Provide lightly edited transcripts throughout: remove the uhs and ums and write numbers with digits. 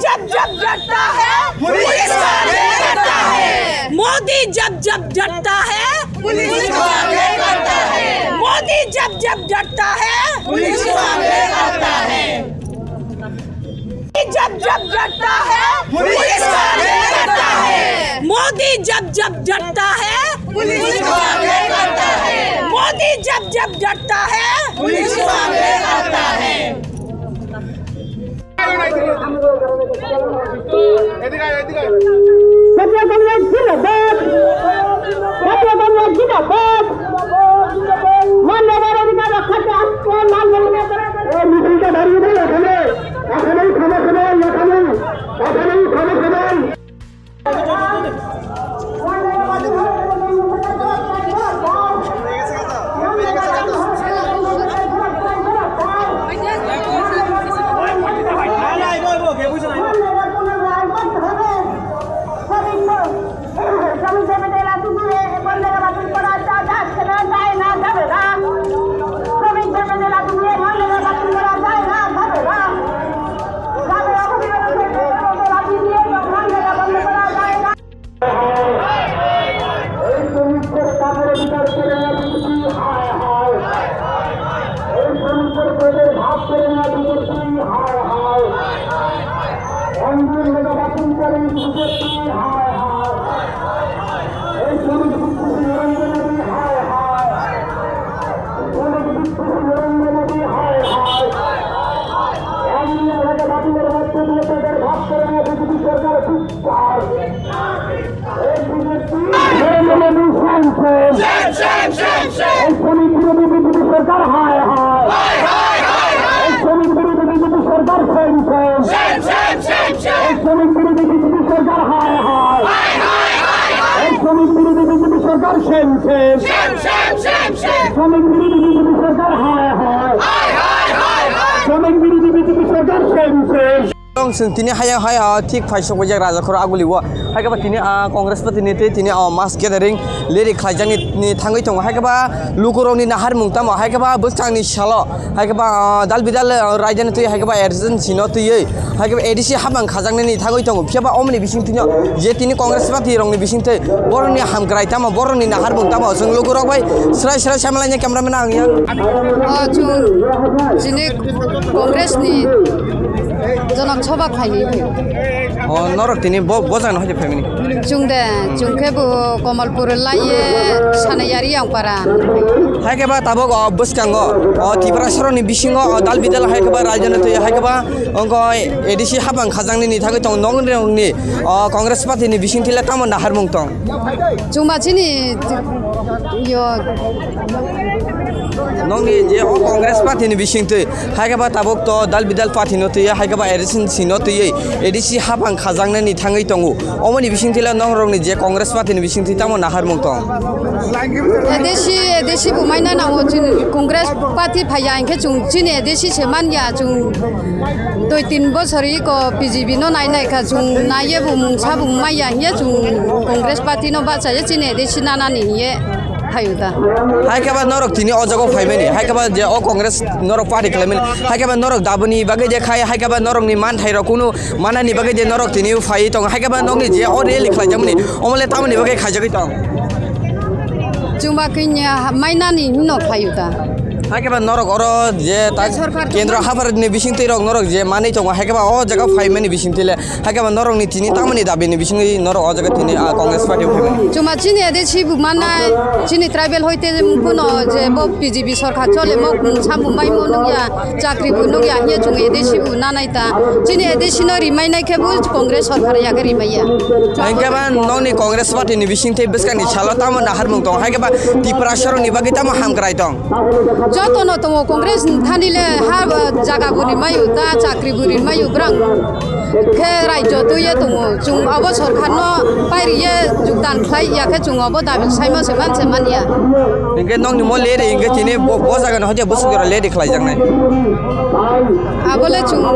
जब जब डरता है पुलिस का आगे करता है। मोदी जब जब डरता है पुलिस का आगे करता है। मोदी जब जब डरता है पुलिस का आगे करता है। जब जब डरता है पुलिस का आगे करता है। मोदी जब जब डरता है पुलिस का आगे करता है। मोदी जब जब डरता है पुलिस का आगे करता है। Tini haya haya tik faisok wajak raja khora aguli wa hai ka ba tini congress pa tini te tini mass gathering leri khaijang ni thangai tong hai ka ba lukurong ni nahar mungta ma hai ka ba bustang ni shalo hai ka ba dal bidal raijan tu hai ka ba erzen sino tu ye hai ka ba edc habang khajang ni thangai tong phya ba omni bising tini je tini congress pa ti rong ni bising te bor ni ham krai ta ma bor ni nahar mungta ma sung lukurong bai srai srai samalanya cameraman ang yang chung jini congress ni Jangan coba kali. Oh, norok tini bozang hoje family. Jungke bu Komalpur laye sana yari yang paran. Hai ke ba tabok bus kango tipra soro ni bisingo dal bidal hai ke ba rajan tu hai ke ba onko edc habang khajang ni thagai tong nong ni congress party ni bising thila tamon nahar mungtong. Juma chini yo nong ni je congress party ni bising tu hai ke ba tabok to dal bidal party no tu hai ke ba edc sino tu edc habang khajang ni thangai tongu omoni bising thila nong rong ni je congress party ni bising thila tamon nahar mungtong. edc bu maina na wo congress party phaya ingke chung chini edc seman ya chung 2-3 বছরই ko pgb no nai nai kha chung na ye bu mungsa bu maya ye chung congress party no ba cha ye chini edc nana ni ye hayuda hai ka ba norok tini ojago phaimani hai ka ba je o congress norok party khlaimani hai ka ba norok dabuni bagai je khai hai ka ba norok ni man thairo kunu manani bagai je norok tini phai tong hai ka ba nong ni je o reli khlaijamni omole tamani bagai khaijagai tong chuma kinya maina ni no hayuda hai ka ba norok oro je ta kendra habar ni bising tirok norok je mani tong hai ka ba o jaga phaimani bising tile hai ka ba norok ni tini tamani dabi ni bising norok o jaga tini congress party phaimani chuma chini edc bu manai chini tribal hoite kuno je bo pgb sarkar chole mo samu mai mo nungya chakri bu nungya ye chung edc bu nanai ta chini edc no rimai nai ke bu congress sarkar ya gari maya hai ka ba nong ni congress party ni bising te biskani chalo tamon nahar mungtong hai ka ba tipra soro ni bagi tamo ham krai tong jotono tomo congress thanile ha jaga buri mayu ta chakri buri mayu brang ke raijo tu ye tomo chung abo sarkar no pairi ye jugdan khlai ya ke chung abo dabil saimo seman ya inge nong ni mo le de inge tini bo jaga no hoje busugara le de khlai jang nai abole chung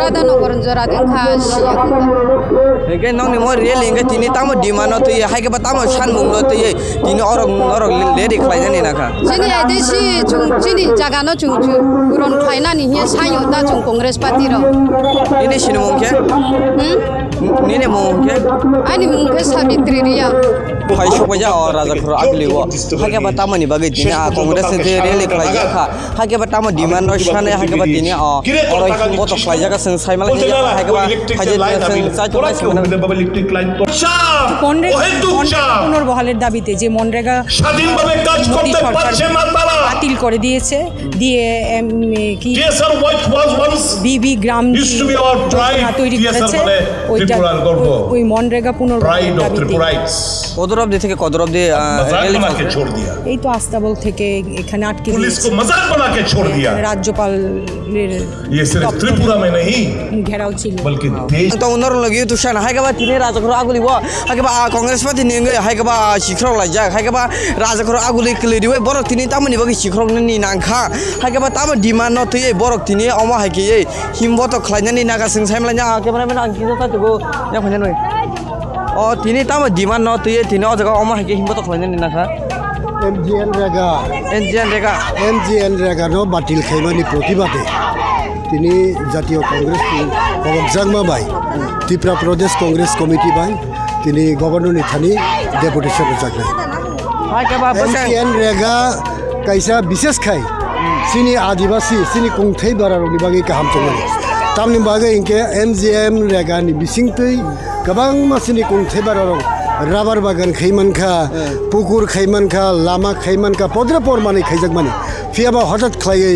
rada no koron jora den kha siya inge nong ni mo real inge tini tamo dimano tu ye hai ke ba tamo san mung no tu ye tini orok norok le de khlai jang ni na kha chini edc chung chini jaga no chung uron khaina ni he sayo da chung Congress party ro ini sini mungkin ini mungkin ani mungke Savitri Ria Faisal Baja और राजाखोर आगलिवा हाके बतामनि बागै दिने कांग्रेस जे rally खलायजाखा हाके बताम demand साने हाके दिने और बत खलायजाखा जों साइमाल हाके हाजे जों चाचुनाय পুনর্বহালের দাবিতে যে মনরেগা স্বাধীনভাবে কাজ করতে পারছে না তারা বাতিল করে দিয়েছে দিয়ে কি TSR was once Bibi gram used to be our pride তৈরি করেছে ওইটা ওই মনরেগা পুনর্বহালের pride of দাবিতে Tripurites কদরব থেকে কদরব मजाक रेलि बना के छोड़ दिया এই তো আস্তাবল থেকে এখানে আটকে पुलिस দিয়েছে को मजाक बना के छोड़ दिया রাজ্যপালের ये सिर्फ त्रिपुरा में नहीं ঘেরাও ছিল बल्कि देश तो उनर लगी तुषान हाके तिने राजाखोर आगलिवा हाके कांग्रेस पार्टी निंगे हाके सिख्रव लायजा हाके राजाखोर आगुलि क्लिरिवे बरक तिने तामनि बागै सिख्रवनि नांखा हाके ताम डिमान्ड न थयै बरक तिने अमा हाके हिमबत खलायनानि नागा जों साइमलायना हाके माने आं किनो तातगो या फैनाय तिने ताम डिमान्ड न थयै तिने अजगा अमा हाके हिमबत खलायनानि नाखा MGN रेगा नो बातिल खायमानि प्रतिबादे তিনি জাতীয় কংগ্রেস কবকজাংমা বাই ত্রিপুরা প্রদেশ কংগ্রেস কমিটি বাই তিনি গভর্নর থানি ডেপুটেশন জাগলাই हाके MGN रेगा কাইসা বিশেষ খাই সিনি আদিবাসী সিনি কুংথাই বারারনি বাগै কাহাম চংমানি তামনি বাগै ইনকে MGN रेगानि बिसिंतै गोबां मासिनि कुंथाइ बारारं राबार बागान खैमानखा पुकुर खैमानखा लामा खैमानखा पद्रे परमानि खैजाकमानि फियाबा हठाৎ खायै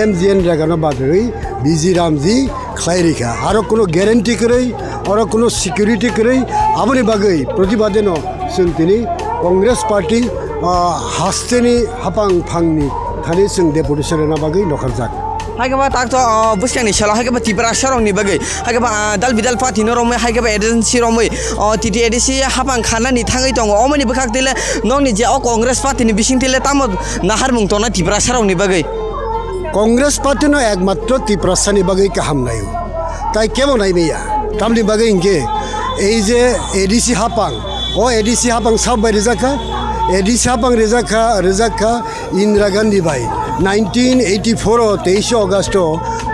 MGN रेगानो बादै बिजि रामजी खायरिखा आरो कोनो ग्यारेन्टी करै आरो कोनो सिकिउरिटी करै आबनि बागै प्रतिबादेन जों दिनै कंग्रेस पार्टी हास्तेनि हापां फांनि थानि जों डेपुटेशन बागै नखारजाक हाके ताक बुस्यानि साला हाके त्रिपुरा सरंनि बागै हाके दाल बिदाल पार्टी रमै हाके एजेन्सि रमै तिति एडिसि हापां खानानि थाङै दङ अमनि बखाक दिले नंनि जे कांग्रेस पार्टीनि बिसिंतिले ताम नाहार मुंतना त्रिपुरा सरंनि बागै कांग्रेस पार्टी नो एकमात्र त्रिपुरा सानि बागै काहाम नायो ताई केमन नायमेया तामनि बागै इनके এই যে এডিসি হাপাং এডিসি হাপাং সাববাই এডিসি হাপাং রেজাখা ইন্দিরা গান্ধী বাই 1984 23 আগস্ট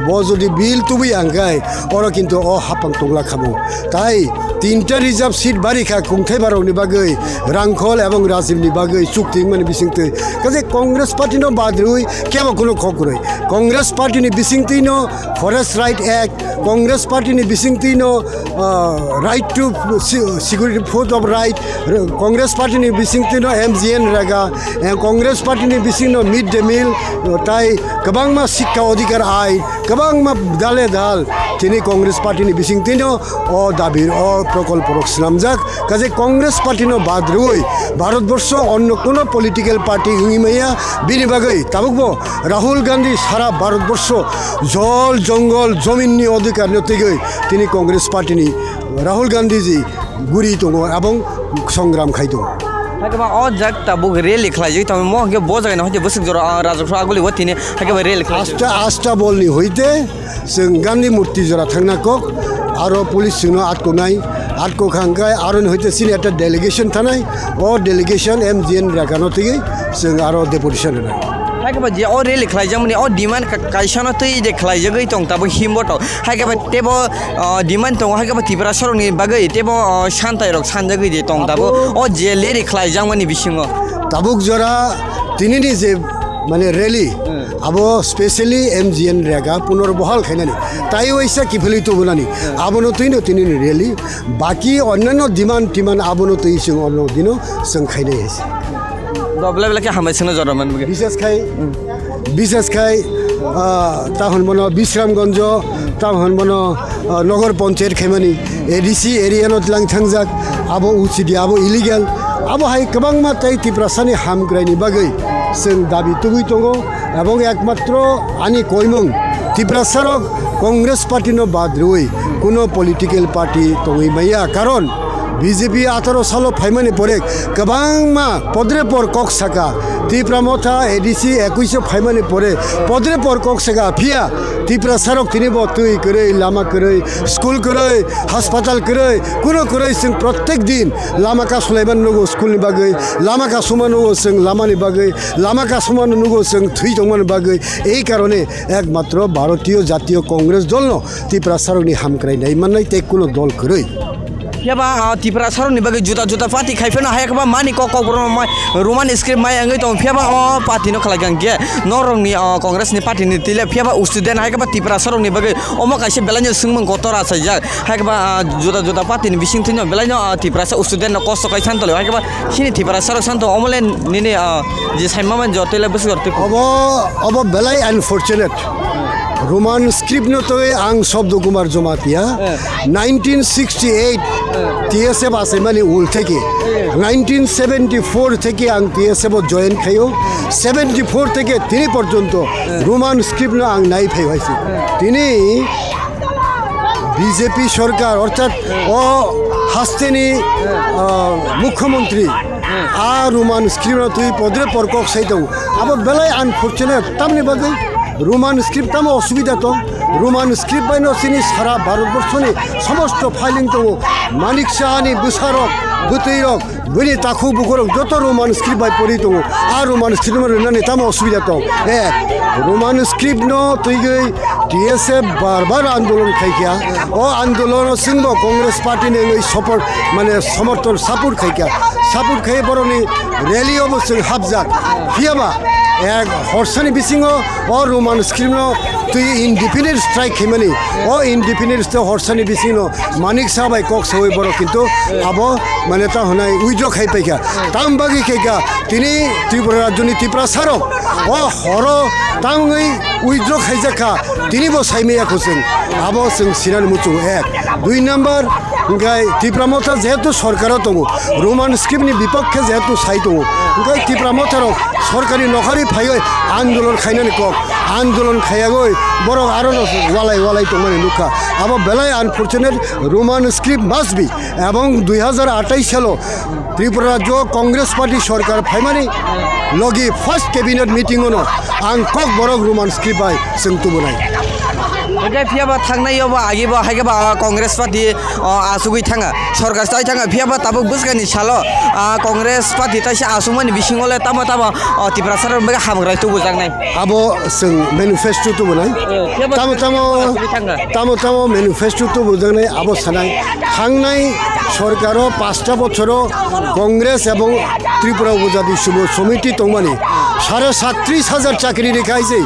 বজদি বিল তুবি আঙ্গাই ওরা কিন্তু হাপাং টংলা খাবো তাই তিনটা রিজার্ভ সিট বারিখা কুংথাই বারংনি বাগৈ রাংখল এবং রাজীবনি বাগৈ চুক্তি মানে বিসিংতে কাজে কংগ্রেস পার্টি নো বাদরুই কেবা কোনো খকরই কংগ্রেস পার্টি নি বিসিংতি নো forest right act Congress party নি বিসিংতি নো right to security food of right Congress party নি বিসিংতি নো MGN रेगा কংগ্রেস পার্টি নি বিসিং নো মিড ডে মিল তাই গোबांमा শিক্ষা অধিকার আইন গোबांमा দালে দাল তিনি কংগ্রেস পার্টি নি বিসিংতি নো দাবির প্রকল্প রক্ষামজাক কাজে কংগ্রেস পার্টি নো বাদরুই ভারতবর্ষ অন্য কোনো পলিটিক্যাল পার্টি হিংমাইয়া বিনিবাগৈ তাবুকবো রাহুল গান্ধী সারা ভারতবর্ষ জল জঙ্গল জমিননি অধিকার নতিগৈ তিনি কংগ্রেস পার্টি নি রাহুল গান্ধীজি গুরি দङ এবং সংগ্রাম খাই दङ हाके जग ताबुक रेलि खलायजै ताम म के बजायना हते बसक जरा राजाखोर आगुलिवा तिने हाके रेलि खलायजै आस्था बलनि हइते जों गान्धी मूर्ति जरा थांनाको आरो पुलिस जोंनो आटको खांगाय आरो हइते सिनि একটা डेलिगेशन थानाय डेलिगेशन MGN रेगानो तिगै जों आरो डेपुटेशन होनाय हाके जे रेलि खलायजामनि डिमान्ड कायसानो तै दे खलायजै दं ताबो हिमबट हाके टेबो डिमान्ड दं हाके त्रिपुरा सरंनि बागै टेबो शान्ताय रक सानजगै दे दं ताबो जे लेरि खलायजामनि बिसिङो ताबुक जरा तिनिनि जे माने रेली आबो स्पेशली MGN रेगा पुनर्बहाल खायनानि ताई वैसा किफली तो बुलानी आबनो तैनो तिनिनि रेली बाकी अन्यान्य डिमान्ड आबनो तै जों अनो दिनो जों खायनाय हेसि दबले बेलाके हामैसनो जरामन বিশেষ খাই তাহন মনো বিশ্রামগঞ্জ তাহন মনো নগর পঞ্চায়েত খাইমানি এডিসি এরিয়ানত লাং थांजाक आबो उचिदि आबो इलिगेल आबो हाय गोबांमा ताई त्रिपुरासानि हामग्रायनि बागै जों दाबि तुबुइ दङ এবং একমাত্র আনি কইমং त्रिपुरासारक কংগ্রেস পার্টি नो बादरुই কোনো পলিটিক্যাল পার্টি তङै माइया कारण BJP 18 सालाव फाइमानि परे गोबां मा पद्रे पर कक साका त्रिपुरा मथा ADC 21 फाइमानि परे पद्रे पर कक साका फिया त्रिपुरा सारक तिनि बतुई करे लामा करे स्कुल करे हास्पाताल करे कुनो करे जों प्रत्येक दिन लामा का सलायबान नगो स्कुलनि बागै लामा का समान नगो जों लामानि बागै लामा का समान नगो जों थुइ दंमान बागै এই কারণে একমাত্র ভারতীয় জাতীয় কংগ্রেস দল ন त्रिपुरा सारकनि हामक्रायनाय माननाय ते कुनो दल करे फियाबा त्रिपुरा सारकनि बागै जुदा जुदा पार्टी खायफेनो हायाखैबा मानि कक रोमान स्क्रिप्ट माय आङै दं फियाबा पार्टीनो खालायगां गे नरंनि कांग्रेसनि पार्टीनि तिले फियाबा स्टुडेन्ट हायखैबा त्रिपुरा सारकनि बागै अमा कायसे बेलायनो सोंमोन गतरा सायजाक हायखैबा जुदा जुदा पार्टीनि बिसिंथिनो बेलायनो त्रिपुरा स्टुडेन्ट कस्त काय सानतले हायखैबा सिनि त्रिपुरा सारक सानतो अमले निने जे साइमामन जतेले बसगरते अब बेलाय अनफॉर्चुनेट रोमान स्क्रिप्ट नो तो आं शब्द कुमार जमातिया 1968 TSF आसे माने उल थेके 1974 থেকে आं TSF जয়েन खायो 74 থেকে তিনি পর্যন্ত रोमान स्क्रिप्ट नो आं नाय फाइवाइছি তিনি BJP সরকার অর্থাৎ হাস্তেনি মুখ্যমন্ত্রী আর रोमान स्क्रिप्ट তুই পদরে পরকক সাইতো अब বেলায় আনফরচুনেট তামনি বাগै रोमान स्क्रिप्ट ताम असुविधा तो रोमान स्क्रिप्ट बाइन सिनी सारा भारतवर्षनि समस्त फाइलिंग तो मानिक शाहनि बुसारक बुतैरक बुनि ताखु बुखरक जत रोमान स्क्रिप्ट बाय परि तो आ रोमान स्क्रिप्ट रनानि ताम असुविधा तो रोमान स्क्रिप्ट न तुइगै TSF बार आंदोलन खाइकिया आंदोलन सिंह कांग्रेस पार्टी ने सपोर्ट माने समर्थन सपोर्ट खाइकिया सपोर्ट खाइ बरनि रैली अबसों हाबजाक फियाबा एक हर्षानि बिसिङो रोमान स्क्रिप्ट तुई इंडिपेंडेंट स्ट्राइक खेमानी इंडिपेंडेंट हर्षानि बिसिङो मानिक साहबाई कक सबै बर किन्तु अब माने ता हनाय उइड्र खाइ पाइका ताम बागि खेका तिनी त्रिपुरा राज्यनि त्रिपुरा सारक हर ताङै उइड्र खाइजाखा तिनी बो साइमेयाखौ जों अब जों सिनानि मुचु एक दुई नम्बर ओमफ्राय त्रिपुरा मथा जेहेतु सरकाराव दङ रोमान स्क्रिप्टनि बिपक्षे जेहेतु साइ दङ ओमफ्राय त्रिपुरा मथाराव सरकारि नखारि फाइयै आन्दोलन खायनानै कक आन्दोलन खायागै बर आरो वालाय दंमाने लुखा अब बेलाय आनफरचुनेट रोमान स्क्रिप्ट मास्ट बी এবং 2028 सालाव त्रिपुरा राज्य कांग्रेस पार्टी सरकार फाइमानि लगी फर्स्ट कैबिनेट मीटिंगनो आं कक बरक रोमान स्क्रिप्ट बाय जों तुबुनाय ओके फियाबा थांनायावबा आगेबा हायगेबा कांग्रेस पार्टी आसुगै थाङा सरकार ताय थाङा फियाबा ताबो बुसगानि सालो कांग्रेस पार्टी तायसे आसुमनि बिसिङले तामा त्रिपुरा सारक बे हामग्राय तुबु जागनाय अब जों मेनिफेस्टो तुबुनाय तामो मेनिफेस्टो तुबु जागनाय अब सानाय थांनाय सरकारो 5टा बছর कांग्रेस এবং त्रिपुरा उपजाति शुभ समिति दंमानि 37,000 चाकरि रेखायसै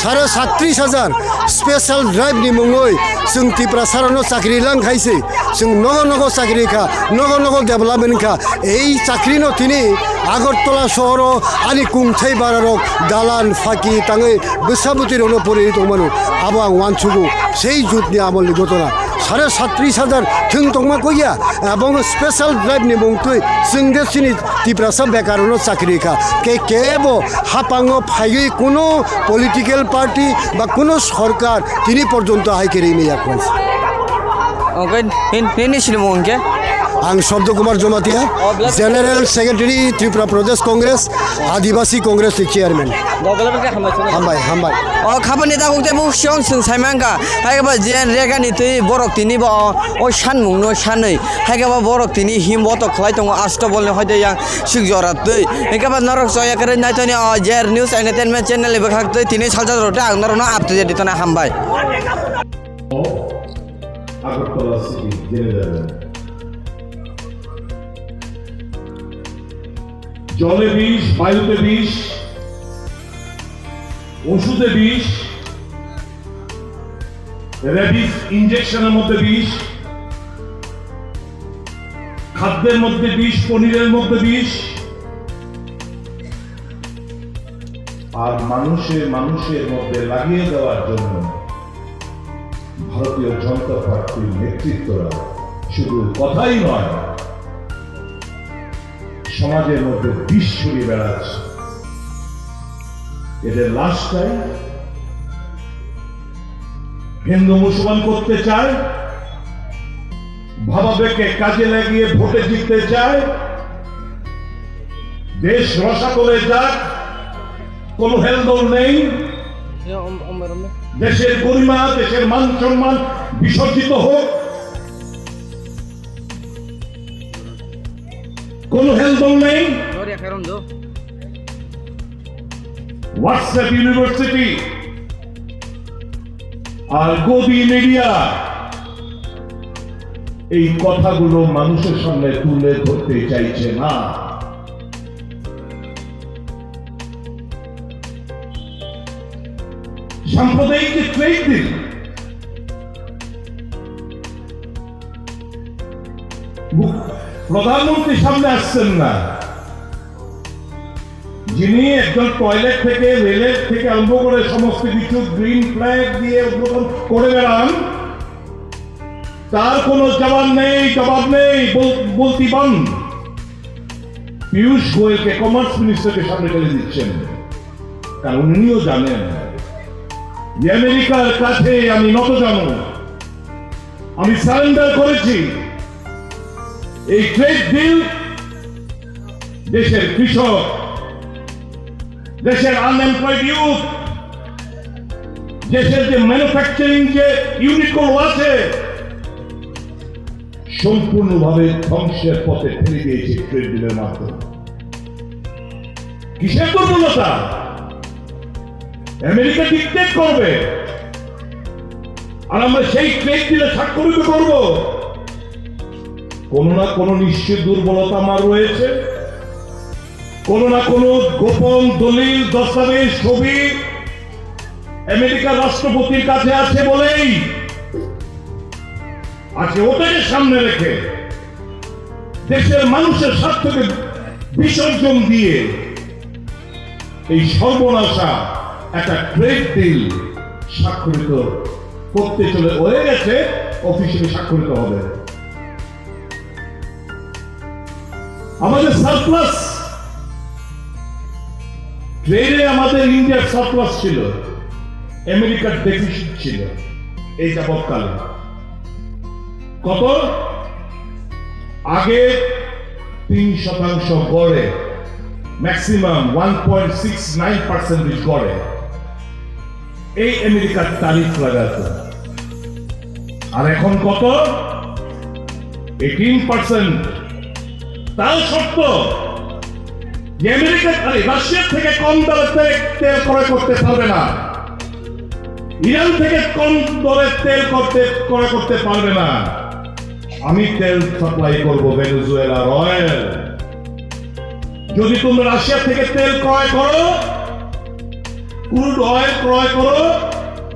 37,000 स्पेशल ड्राइव नि मुङै जों त्रिपुरा सारनो चाकरि लांखायसै जों नग चाकरि खा नग डेभलपमेन्ट खा এই চাকরি ন তিনি আগরতলা শহর আনি কুংথাই বারারক দালান ফাঁকি তাঙে বেসাবুতির অনুপরি দংমানো আবো আং ওয়ানসুগু সেই যুদ্ধনি আমলনি ঘটনা 37,000 থিং দংমা কইয়া এবং স্পেশাল ড্রাইভ নি মুংতুই जों देशनि त्रिपुरा सा बेकारनो चाकरि खा केबो हापाङो फाइगै कोनो पलिटिकल पार्टी बा कोनो सरकार तिनि पर्यन्त हाइकेरि मैया खस ओके नेनि सिलमंगे आं शब्द कुमार जमातिया जनरल सेक्रेटारि त्रिपुरा प्रदेश कांग्रेस आदिवासी कांग्रेस चेयरमैन हामबाय खामानि दा गते बुसियों जों साइमांगा हायबा जेन रेगानि तै बरक तिनि बा सानमुंनो सानै हायबा बरक तिनि हिमबो तो खलाय दङ आष्टबलनि हयदे यां सिगजरा तै हायबा नरक जया करे नायतनि जेर न्यूज एंटरटेनमेंट चैनल बेखाक तै तिनि सालजा रते आं नरनो आप टु डेट दितना हामबाय আগরতলা সিটি জেনে যাবেন জলে বিষ বায়ুতে বিষ ওষুধে বিষ রেবিস ইনজেকশনের মধ্যে বিষ খাদ্যের মধ্যে বিষ পনিরের মধ্যে বিষ আর মানুষের মধ্যে লাগিয়ে দেওয়ার জন্য ভারতীয় জনতা পার্টির নেতৃত্বরা শুধু কথাই নয় সমাজের মধ্যে বিষ ছড়িয়ে বেড়াচ্ছে এদের লাশটাই হিন্দু মুসলমান করতে চায় ভাবাবেগকে কাজে লাগিয়ে ভোটে জিততে চায়, দেশ রসাতলে যাক, কোনো হেলদোল নেই, দেশের গরিমা, দেশের মান সম্মান বিসর্জিত হোক, কোনো হেলদোল নেই। হোয়াটসঅ্যাপ ইউনিভার্সিটি আর গদি মিডিয়া এই কথাগুলো মানুষের সামনে তুলে ধরতে চাইছে না। সাম্প্রদায়িক যে ট্রেড ডিল, প্রধানমন্ত্রী সামনে আসছেন না, যিনি একজন টয়লেট থেকে, রেলের থেকে আরম্ভ করে সমস্ত কিছু গ্রিন ফ্ল্যাগ দিয়ে উদ্বোধন করে বেড়ান, তার কোনো জবাব নেই, বলতি বন্ধ। পীযূষ গোয়েলকে, কমার্স মিনিস্টারকে সামনে ফেলে দিচ্ছেন, কারণ উনিও জানেন যে আমেরিকার কাছে আমি নতজানু, আমি সারেন্ডার করেছি। এই ট্রেড ডিল দেশের কৃষক, দেশের আনএমপ্লয়েড ইউথ, দেশের যে ম্যানুফ্যাকচারিং যে ইউনিটগুলো আছে, সম্পূর্ণভাবে ধ্বংসের পথে ঠেলে দিয়েছে ট্রেড ডিলের মাধ্যমে। কিসের দুর্বলতা? আমেরিকা ডিক্টেট করবে আর আমরা সেই ট্রেড ডিলে স্বাক্ষরিত করব। কোনো না কোনো নিশ্চিত দুর্বলতা আমার রয়েছে, কোনো না কোনো গোপন দলিল, দস্তাবেজ, ছবি আমেরিকার রাষ্ট্রপতির কাছে আছে বলেই আজকে ওটাকে সামনে রেখে দেশের মানুষের স্বার্থকে বিসর্জন দিয়ে এই সর্বনাশা একটা ট্রেড ডিল স্বাক্ষরিত করতে চলে হয়ে গেছে, অফিসিয়ালি স্বাক্ষরিত হবে। আমাদের সারপ্লাস ট্রেডে, আমাদের ইন্ডিয়ার সারপ্লাস ছিল, আমেরিকার ডেফিসিট ছিল এই যাবৎকালে। কত? আগে 3% গড়ে, ম্যাক্সিমাম 1.69% গড়ে এই আমেরিকার তারিফ লাগাতো। আর এখন কত? 18%। তাও সত্য যে আমেরিকা রাশিয়ার থেকে কম দরে তেল ক্রয় করতে পারবে না, ইরান থেকে কম দরে তেল ক্রয় করতে পারবে না। আমি তেল সাপ্লাই করবো ভেনেজুয়েলার অয়েল। যদি তোমরা রাশিয়া থেকে তেল ক্রয় করো, ক্রুড অয়েল ক্রয় করো,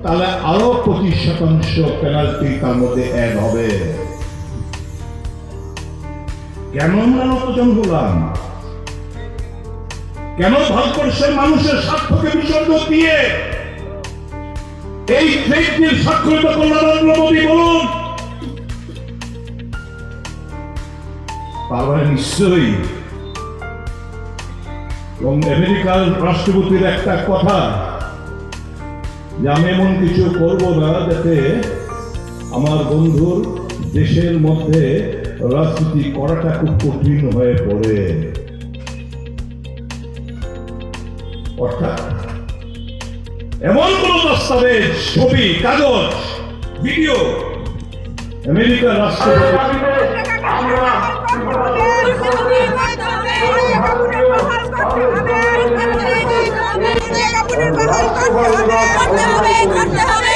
তাহলে আরো 25% পেনাল্টি তার মধ্যে অ্যাড হবে। কেন আমরা নতজন হলাম? কেন ভারতবর্ষের মানুষের স্বার্থকে বিসর্জন দিয়ে এই ট্রেড ডিল স্বাক্ষরিত করলেন নরেন্দ্র মোদী? বলুন। তার নিশ্চয়ই এবং আমেরিকার রাষ্ট্রপতির একটা কথা যে আমি এমন কিছু করব না যাতে আমার বন্ধুর দেশের মধ্যে রাজনীতি করাটা খুব কঠিন হয়ে পড়ে। অর্থাৎ এমন কোন দস্তাবেজ, ছবি, কাগজ, ভিডিও আমেরিকার রাষ্ট্রপতি করতে হবে।